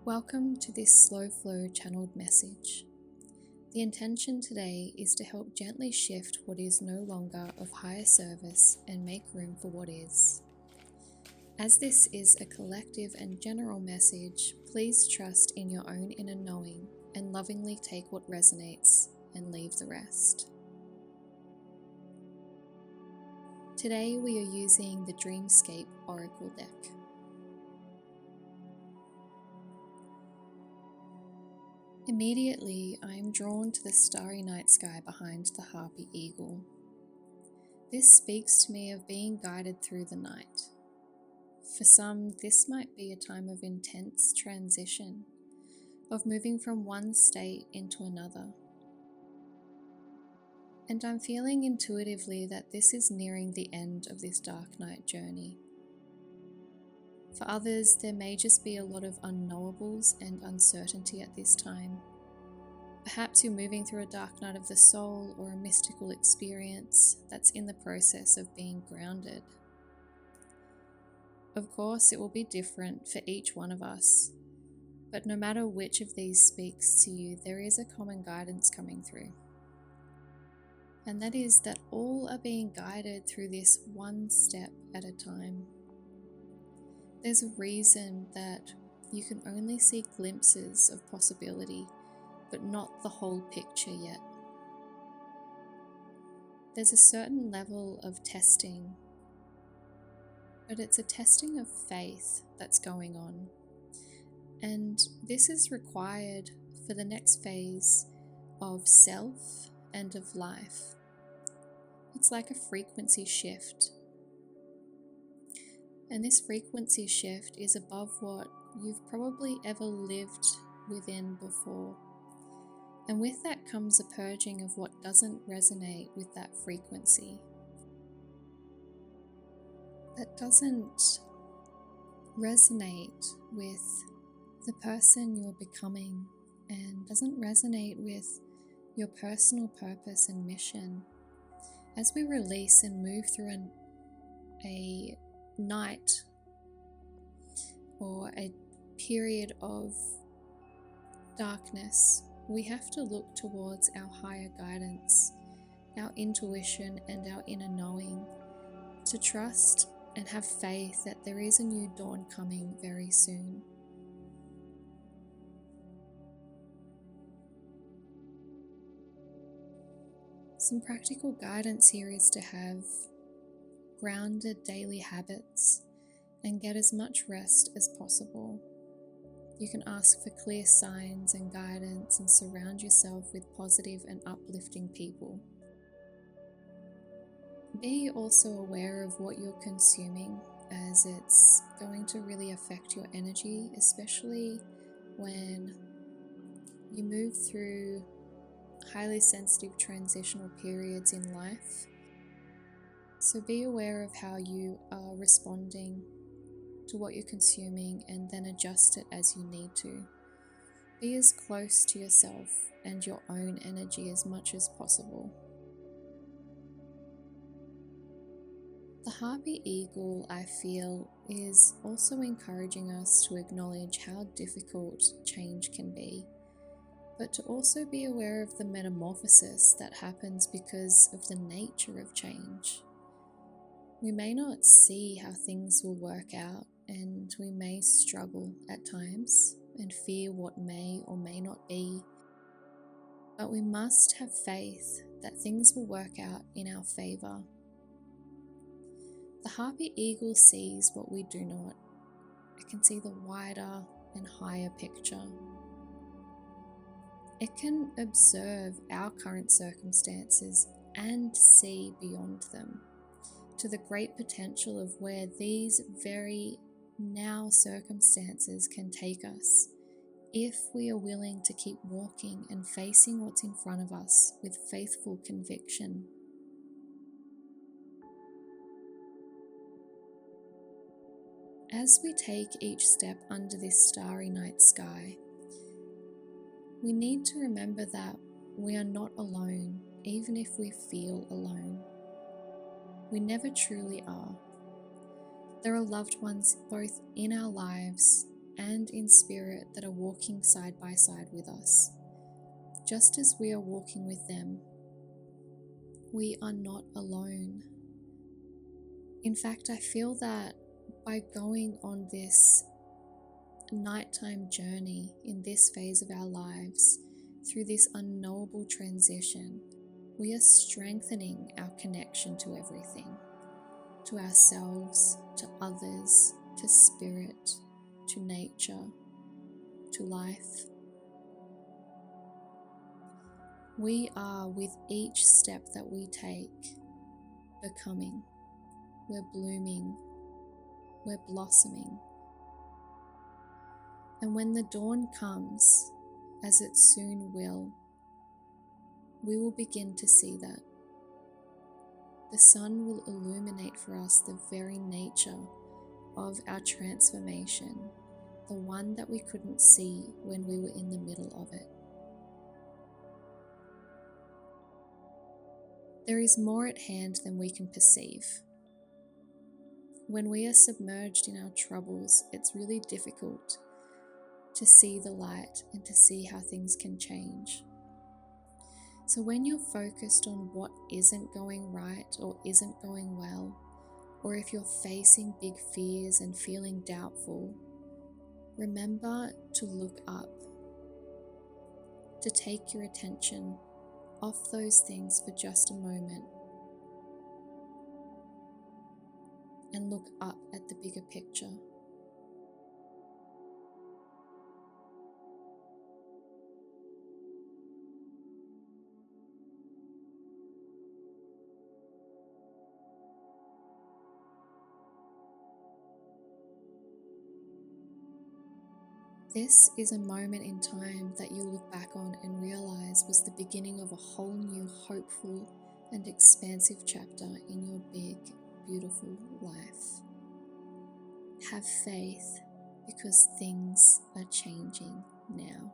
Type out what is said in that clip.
Welcome to this slow flow channeled message. The intention today is to help gently shift what is no longer of higher service and make room for what is. As this is a collective and general message, please trust in your own inner knowing and lovingly take what resonates and leave the rest. Today we are using the Dreamscape Oracle deck. Immediately, I am drawn to the starry night sky behind the harpy eagle. This speaks to me of being guided through the night. For some, this might be a time of intense transition, of moving from one state into another. And I'm feeling intuitively that this is nearing the end of this dark night journey. For others, there may just be a lot of unknowables and uncertainty at this time. Perhaps you're moving through a dark night of the soul or a mystical experience that's in the process of being grounded. Of course, it will be different for each one of us, but no matter which of these speaks to you, there is a common guidance coming through. And that is that all are being guided through this one step at a time. There's a reason that you can only see glimpses of possibility, but not the whole picture yet. There's a certain level of testing, but it's a testing of faith that's going on. And this is required for the next phase of self and of life. It's like a frequency shift. And this frequency shift is above what you've probably ever lived within before. And with that comes a purging of what doesn't resonate with that frequency. That doesn't resonate with the person you're becoming and doesn't resonate with your personal purpose and mission. As we release and move through a night or a period of darkness, we have to look towards our higher guidance, our intuition and our inner knowing, to trust and have faith that there is a new dawn coming very soon. Some practical guidance here is to have grounded daily habits and get as much rest as possible. You can ask for clear signs and guidance and surround yourself with positive and uplifting people. Be also aware of what you're consuming, as it's going to really affect your energy, especially when you move through highly sensitive transitional periods in life. So be aware of how you are responding to what you're consuming and then adjust it as you need to. Be as close to yourself and your own energy as much as possible. The harpy eagle, I feel, is also encouraging us to acknowledge how difficult change can be, but to also be aware of the metamorphosis that happens because of the nature of change. We may not see how things will work out, and we may struggle at times and fear what may or may not be, but we must have faith that things will work out in our favor. The harpy eagle sees what we do not. It can see the wider and higher picture. It can observe our current circumstances and see beyond them, to the great potential of where these very now circumstances can take us if we are willing to keep walking and facing what's in front of us with faithful conviction. As we take each step under this starry night sky, we need to remember that we are not alone, even if we feel alone. We never truly are. There are loved ones both in our lives and in spirit that are walking side by side with us. Just as we are walking with them, we are not alone. In fact, I feel that by going on this nighttime journey in this phase of our lives, through this unknowable transition, we are strengthening our connection to everything, to ourselves, to others, to spirit, to nature, to life. We are, with each step that we take, becoming. We're blooming. We're blossoming. And when the dawn comes, as it soon will, we will begin to see that. The sun will illuminate for us the very nature of our transformation, the one that we couldn't see when we were in the middle of it. There is more at hand than we can perceive. When we are submerged in our troubles, it's really difficult to see the light and to see how things can change. So when you're focused on what isn't going right or isn't going well, or if you're facing big fears and feeling doubtful, remember to look up, to take your attention off those things for just a moment and look up at the bigger picture. This is a moment in time that you'll look back on and realize was the beginning of a whole new, hopeful and expansive chapter in your big, beautiful life. Have faith, because things are changing now.